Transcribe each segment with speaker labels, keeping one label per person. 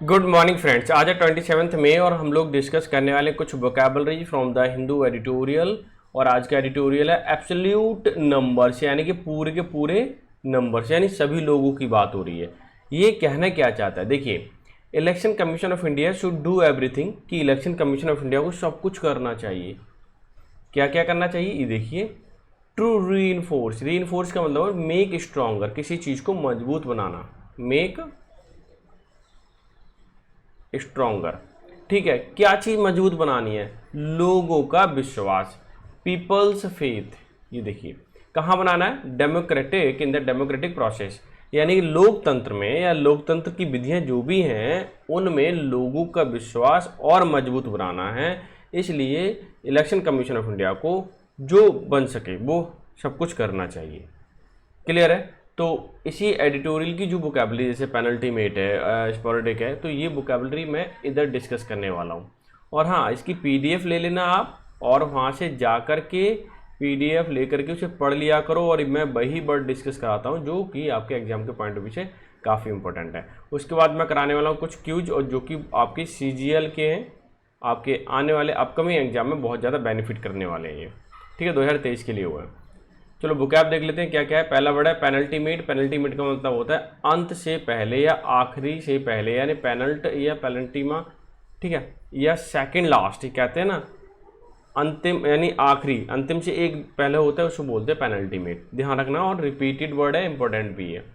Speaker 1: Good morning friends. आज है 27 मई और हम लोग डिस्कस करने वाले कुछ vocabulary from the Hindu editorial. और आज का एडिटोरियल है एब्सोल्यूट नंबर्स, यानी कि पूरे के पूरे नंबर्स, यानी सभी लोगों की बात हो रही है। ये कहना क्या चाहता है, देखिए, election commission of India should do everything, कि इलेक्शन कमीशन ऑफ इंडिया को सब कुछ करना चाहिए। क्या क्या करना चाहिए ये देखिए। टू री इन्फोर्स का मतलब है मेक स्ट्रॉन्गर, किसी चीज़ को मजबूत बनाना, मेक स्ट्रॉन्गर। ठीक है, क्या चीज़ मजबूत बनानी है? लोगों का विश्वास, पीपल्स फेथ। ये देखिए कहाँ बनाना है, democratic, in the democratic process, यानी कि लोकतंत्र में या लोकतंत्र की विधियां जो भी हैं उनमें लोगों का विश्वास और मजबूत बनाना है। इसलिए इलेक्शन कमीशन ऑफ इंडिया को जो बन सके वो सब कुछ करना चाहिए। क्लियर है? तो इसी एडिटोरियल की जो वोकैबुलरी, जैसे पेनल्टी मेट है, स्पोरेडिक है, तो ये वोकैबुलरी मैं इधर डिस्कस करने वाला हूँ। और हाँ, इसकी पीडीएफ ले लेना आप, और वहाँ से जा कर के पीडीएफ लेकर के उसे पढ़ लिया करो। और मैं वही वर्ड डिस्कस कराता हूँ जो कि आपके एग्जाम के पॉइंट ऑफ व्यू से काफ़ी इंपॉर्टेंट है। उसके बाद मैं कराने वाला हूँ कुछ क्यूज, और जो कि आपकी सीजीएल के हैं, आपके आने वाले अपकमिंग एग्जाम में बहुत ज़्यादा बेनिफिट करने वाले हैं ये। ठीक है, 2023 के लिए हुआ है। चलो बुकैब देख लेते हैं क्या क्या है। पहला वर्ड है पेनल्टीमेट। पेनल्टीमेट का मतलब होता है अंत से पहले या आखिरी से पहले, यानी पेनल्ट या पेनल्टीमा, ठीक है, या सेकंड लास्ट, कहते हैं ना, अंतिम यानी आखिरी, अंतिम से एक पहले होता है, उसको बोलते हैं पेनल्टीमेट। ध्यान रखना, और रिपीटेड वर्ड है, इंपॉर्टेंट भी है।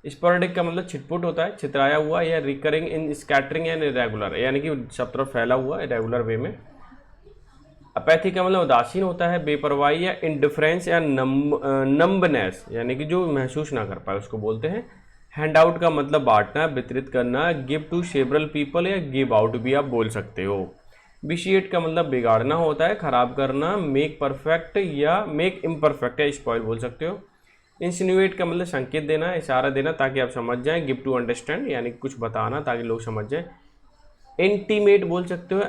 Speaker 1: स्पोरेडिक का मतलब छिटपुट होता है, छितराया हुआ, या recurring in scattering and irregular, यानी कि सब तरफ फैला हुआ इरेगुलर वे में। अपैथी का मतलब उदासीन होता है, बेपरवाही या इंडिफरेंस या नम्बनेस, यानी कि जो महसूस ना कर पाए उसको बोलते हैं। हैंड आउट का मतलब बांटना, वितरित करना। गिव टू सेवरल पीपल या गिव आउट भी आप बोल सकते हो। विशिएट का मतलब बिगाड़ना होता है, खराब करना। मेक परफेक्ट या मेक इम्परफेक्ट या स्पॉइल बोल सकते हो। इंसिनुएट का मतलब संकेत देना, इशारा देना ताकि आप समझ जाएं। गिव टू अंडरस्टैंड, यानी कुछ बताना ताकि लोग समझ जाएं। इंटीमेट बोल सकते हो,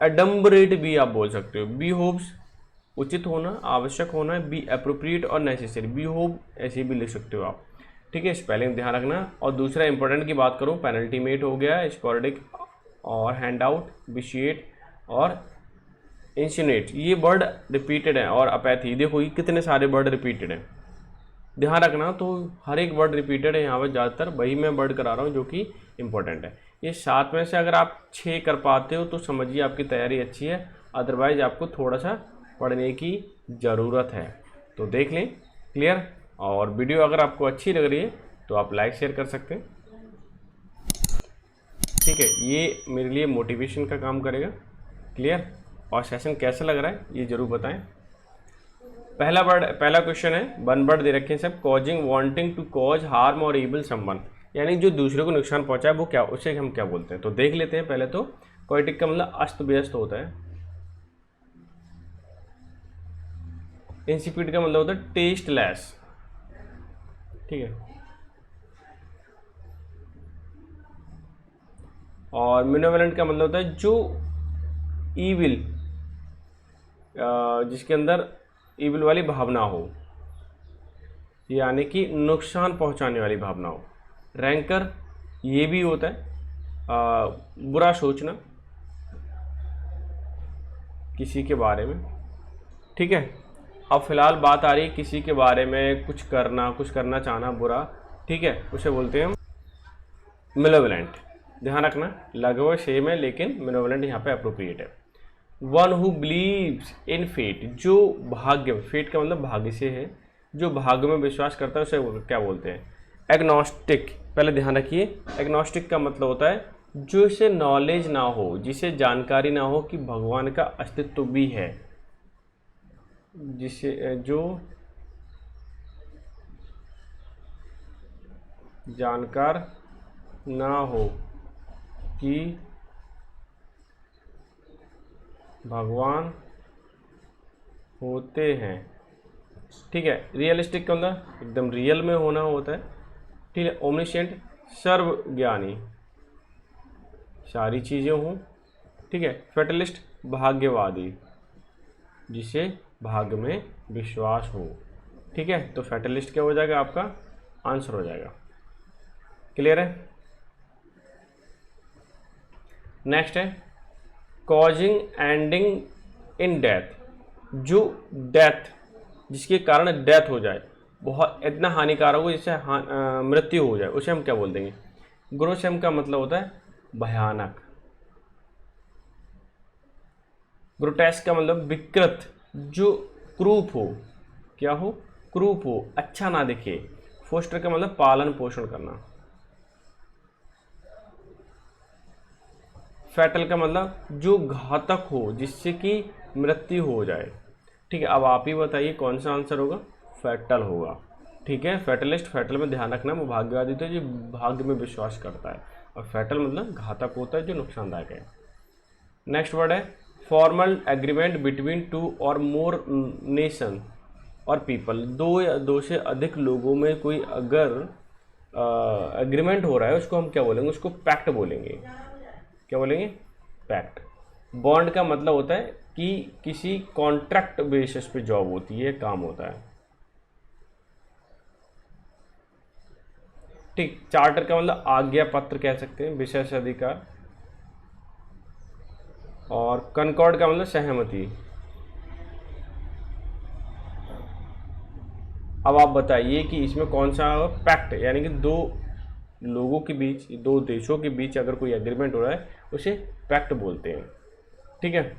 Speaker 1: एडम्बरेट भी आप बोल सकते हो। बी होप्स उचित होना, आवश्यक होना। बी अप्रोप्रिएट और नेसेसरी, बी होप ऐसे भी लिख सकते हो आप। ठीक है, स्पेलिंग ध्यान रखना। और दूसरा इंपॉर्टेंट की बात करूँ, पेनल्टीमेट हो गया, स्पोरेडिक और हैंड आउट, विशिएट और इंसिनेट, ये वर्ड रिपीटेड है। और अपैथी, देखो ये कितने सारे वर्ड रिपीटेड हैं, ध्यान रखना। तो हर एक वर्ड रिपीटेड है यहाँ पर ज़्यादातर, वही मैं वर्ड करा रहा हूँ जो कि इंपॉर्टेंट है। ये 7 में से अगर आप 6 कर पाते हो तो समझिए आपकी तैयारी अच्छी है, अदरवाइज आपको थोड़ा सा पढ़ने की ज़रूरत है। तो देख लें। क्लियर? और वीडियो अगर आपको अच्छी लग रही है तो आप लाइक शेयर कर सकते हैं। ठीक है, ये मेरे लिए मोटिवेशन का काम करेगा। क्लियर? और सेशन कैसा लग रहा है ये ज़रूर बताएं। पहला क्वेश्चन है, वन वर्ड दे रखे हैं सब। Causing, wanting to cause harm और इविल समवन, यानी जो दूसरे को नुकसान पहुंचाए वो क्या, उसे हम क्या बोलते हैं। तो देख लेते हैं पहले तो। कोइटिक का मतलब अस्त व्यस्त होता है। इंसिपिड का मतलब होता है टेस्टलेस। ठीक है, और मिनोवेलेंट का मतलब होता है जो ईविल, जिसके अंदर ईविल वाली भावना हो, यानी कि नुकसान पहुंचाने वाली भावना हो। रैंकर ये भी होता है बुरा सोचना किसी के बारे में। ठीक है, अब फिलहाल बात आ रही है किसी के बारे में कुछ करना चाहना बुरा। ठीक है, उसे बोलते हैं मिलोवेलेंट। ध्यान रखना, लगभग सेम है लेकिन मिलोवेलेंट यहाँ पे अप्रोप्रिएट है। One who believes in fate, जो भाग्य, फेट का मतलब भाग्य से है, जो भाग्य में विश्वास करता है उसे क्या बोलते हैं? एग्नोस्टिक। पहले ध्यान रखिए, एग्नोस्टिक का मतलब होता है जिसे नॉलेज ना हो, जिसे जानकारी ना हो कि भगवान का अस्तित्व भी है, जिसे जो जानकार ना हो कि भगवान होते हैं। ठीक है, रियलिस्टिक का मतलब एकदम रियल में होना होता है। ठीक है, ओमनिशेंट सर्वज्ञानी, सारी चीज़ें हों। ठीक है, फेटलिस्ट भाग्यवादी, जिसे भाग्य में विश्वास हो। ठीक है, तो फेटलिस्ट क्या हो जाएगा, आपका आंसर हो जाएगा। क्लियर है? नेक्स्ट है कॉजिंग एंडिंग इन डेथ, जो डेथ जिसके कारण डेथ हो जाए, बहुत इतना हानिकारक हो जिससे मृत्यु हो जाए, उसे हम क्या बोल देंगे? ग्रोसम का मतलब होता है भयानक। ग्रोटेस्क का मतलब विकृत, जो क्रूप हो, क्या हो? क्रूप हो, अच्छा ना दिखे। फोस्टर का मतलब पालन पोषण करना। फैटल का मतलब जो घातक हो, जिससे कि मृत्यु हो जाए। ठीक है, अब आप ही बताइए कौन सा आंसर होगा? फैटल होगा। ठीक है, फैटलिस्ट, फैटल में ध्यान रखना वो भाग्यवादी होता है जो भाग्य में विश्वास करता है, और फैटल मतलब घातक होता है जो नुकसानदायक है। नेक्स्ट वर्ड है फॉर्मल एग्रीमेंट बिटवीन टू और मोर नेशन और पीपल, दो या दो से अधिक लोगों में कोई अगर एग्रीमेंट हो रहा है उसको हम क्या बोलेंगे? उसको पैक्ट बोलेंगे। क्या बोलेंगे? पैक्ट। बॉन्ड का मतलब होता है कि किसी कॉन्ट्रैक्ट बेसिस पे जॉब होती है, काम होता है। ठीक, चार्टर का मतलब आज्ञा पत्र कह सकते हैं, विशेष अधिकार। और कनकॉर्ड का मतलब सहमति। अब आप बताइए कि इसमें कौन सा पैक्ट, यानी कि दो लोगों के बीच, दो देशों के बीच अगर कोई एग्रीमेंट हो रहा है उसे पैक्ट बोलते हैं। ठीक है,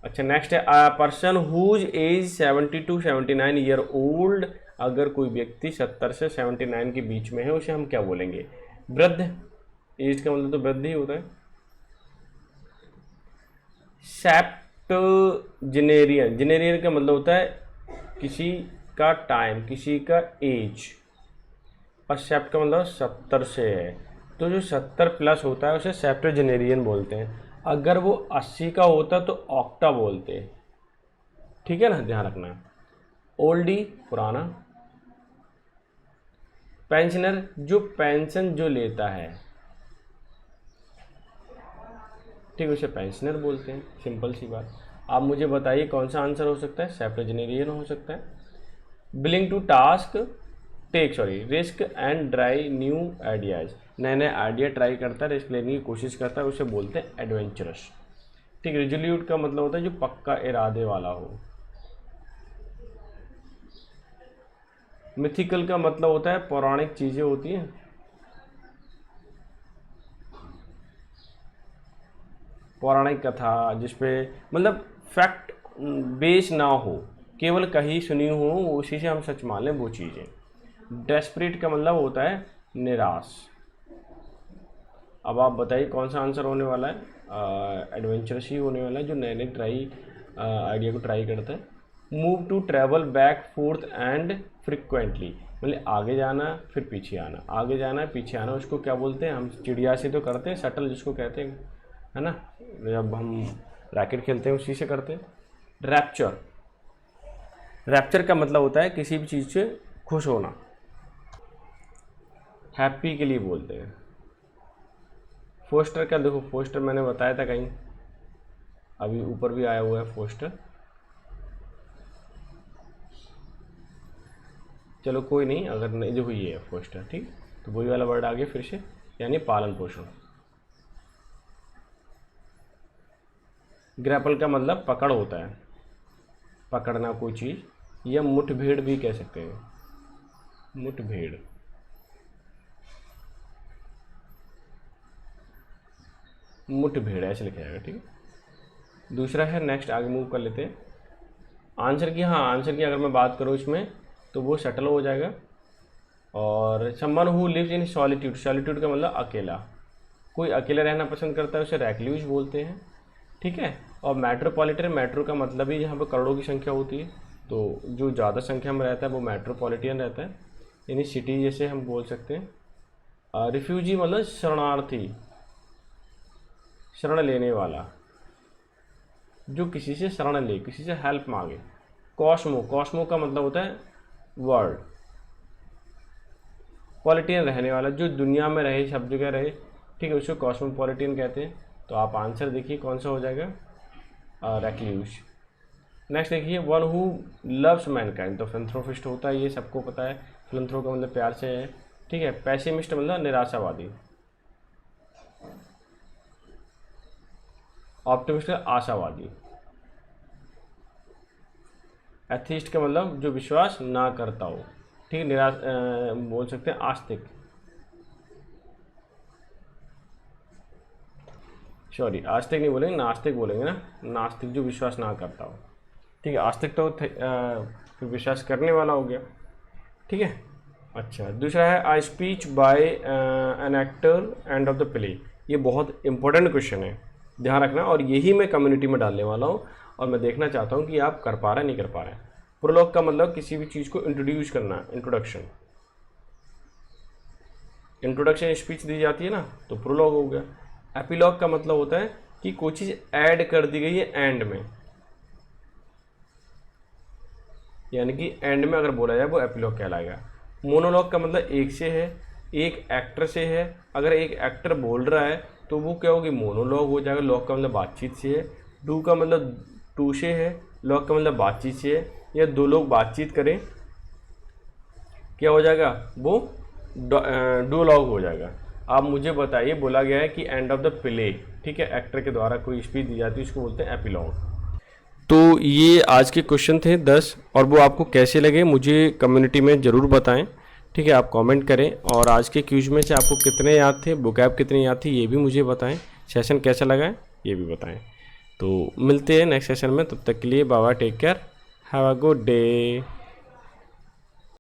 Speaker 1: अच्छा नेक्स्ट है person whose age 70 to 79 year old, अगर कोई व्यक्ति 70 से 79 के बीच में है उसे हम क्या बोलेंगे? वृद्ध। एज का मतलब तो वृद्ध ही होता है। सेप्टजेनेरियन, जेनेरियन का मतलब होता है किसी का टाइम, किसी का एज, और सेप्ट का मतलब 70 से है, तो जो 70 प्लस होता है उसे सेप्टजेनेरियन बोलते हैं। अगर वो 80 का होता तो ऑक्टा बोलते हैं। ठीक है ना, ध्यान रखना। ओल्डी, पुराना। पेंशनर, जो पेंशन जो लेता है, ठीक, उसे पेंशनर बोलते हैं। सिंपल सी बात। आप मुझे बताइए कौन सा आंसर हो सकता है? सेप्टजेनेरियन हो सकता है। Willing to task take sorry risk and try new ideas, नए नए आइडिया ट्राई करता है, रिस्क लेने की कोशिश करता है, उसे बोलते हैं एडवेंचरस। ठीक, रिजोल्यूट का मतलब होता है जो पक्का इरादे वाला हो। मिथिकल का मतलब होता है पौराणिक चीज़ें होती हैं। पौराणिक कथा जिसपे मतलब फैक्ट बेस ना हो, केवल कहीं सुनी हो, उसी से हम सच मान लें वो चीज़ें। डेस्परेट का मतलब होता है निराश। अब आप बताइए कौन सा आंसर होने वाला है? एडवेंचरस ही होने वाला है, जो नए नए आइडिया को ट्राई करता है। Move to travel back forth and frequently, मतलब आगे जाना फिर पीछे आना, आगे जाना पीछे आना, उसको क्या बोलते हैं? हम चिड़िया से तो करते हैं, शटल जिसको कहते हैं, है ना, जब हम रैकेट खेलते हैं उसी से करते हैं। रैप्चर, रैप्चर का मतलब होता है किसी भी चीज़ से खुश होना। हैप्पी के लिए बोलते हैं। फोस्टर का देखो, फोस्टर मैंने बताया था कहीं, अभी ऊपर भी आया हुआ है फोस्टर। चलो कोई नहीं, अगर नहीं, देखो ये है फोस्टर, ठीक, तो वही वाला वर्ड आ गया फिर से, यानी पालन पोषण। ग्रैपल का मतलब पकड़ होता है, पकड़ना कोई चीज़, या मुठभेड़ भी कह सकते हैं, मुठभेड़। मुठभेड़ ऐसे लिखा जाएगा। ठीक है, दूसरा है, नेक्स्ट आगे मूव कर लेते हैं। आंसर की, हाँ आंसर की अगर मैं बात करूँ इसमें तो वो शटल हो जाएगा। और someone who lives in solitude, solitude का मतलब अकेला, कोई अकेला रहना पसंद करता है उसे रैक्ल्यूज बोलते हैं। ठीक है, और मेट्रोपॉलिटन, मेट्रो का मतलब ही जहाँ पर करोड़ों की संख्या होती है, तो जो ज़्यादा संख्या में रहता है वो मेट्रोपॉलिटन रहता है, यानी सिटी जैसे हम बोल सकते हैं। रिफ्यूजी मतलब शरणार्थी, शरण लेने वाला, जो किसी से शरण ले, किसी से हेल्प मांगे। कॉस्मो, कॉस्मो का मतलब होता है वर्ल्ड। पॉलिटियन, रहने वाला, जो दुनिया में रहे, सब जगह रहे, ठीक है, उसको कॉस्मोपॉलिटियन कहते हैं। तो आप आंसर देखिए कौन सा हो जाएगा? रेक्ल्यूज। नेक्स्ट देखिए, वन हु लव्स मैनकाइंड, तो फिलंथ्रोपिस्ट होता है, ये सबको पता है, फिलंथ्रो का मतलब प्यार से है। ठीक है, पैसिमिस्ट मतलब निराशावादी। ऑप्टिमिस्टिक आशावादी। एथिस्ट का मतलब जो विश्वास ना करता हो, ठीक है, निराश बोल सकते हैं आस्तिक, सॉरी आस्तिक नहीं बोलेंगे, नास्तिक बोलेंगे ना, नास्तिक जो विश्वास ना करता हो, ठीक है। आस्तिक तो फिर विश्वास करने वाला हो गया, ठीक है। अच्छा, दूसरा है I speech by an actor end of the play. ये बहुत इंपॉर्टेंट क्वेश्चन है, ध्यान रखना, और यही मैं कम्युनिटी में डालने वाला हूँ और मैं देखना चाहता हूँ कि आप कर पा रहे हैं नहीं कर पा रहे हैं। प्रोलॉग का मतलब किसी भी चीज़ को इंट्रोड्यूस करना, इंट्रोडक्शन, इंट्रोडक्शन स्पीच दी जाती है ना, तो प्रोलॉग हो गया। एपिलॉग का मतलब होता है कि कोई चीज़ ऐड कर दी गई है एंड में, यानी कि एंड में अगर बोला जाए वो एपिलॉग कहलाएगा। मोनोलॉग का मतलब एक से है, एक एक्टर से है, अगर एक एक्टर बोल रहा है तो वो क्या होगी, मोनोलॉग हो जाएगा। लॉग का मतलब बातचीत से है। डू का मतलब टू से है, लॉग का मतलब बातचीत से है, या दो लोग बातचीत करें क्या हो जाएगा, वो डोलॉग हो जाएगा। आप मुझे बताइए, बोला गया है कि एंड ऑफ द प्ले, ठीक है, एक्टर के द्वारा कोई स्पीच दी जाती है, उसको बोलते हैं एपिलॉग। तो ये आज के क्वेश्चन थे 10, और वो आपको कैसे लगे मुझे कम्युनिटी में ज़रूर बताएं, ठीक है, आप कमेंट करें। और आज के क्विज में से आपको कितने याद थे, वोकैब कितने याद थी, ये भी मुझे बताएं। सेशन कैसा लगा है ये भी बताएं। तो मिलते हैं नेक्स्ट सेशन में, तब तक के लिए bye bye, take care, have a good day.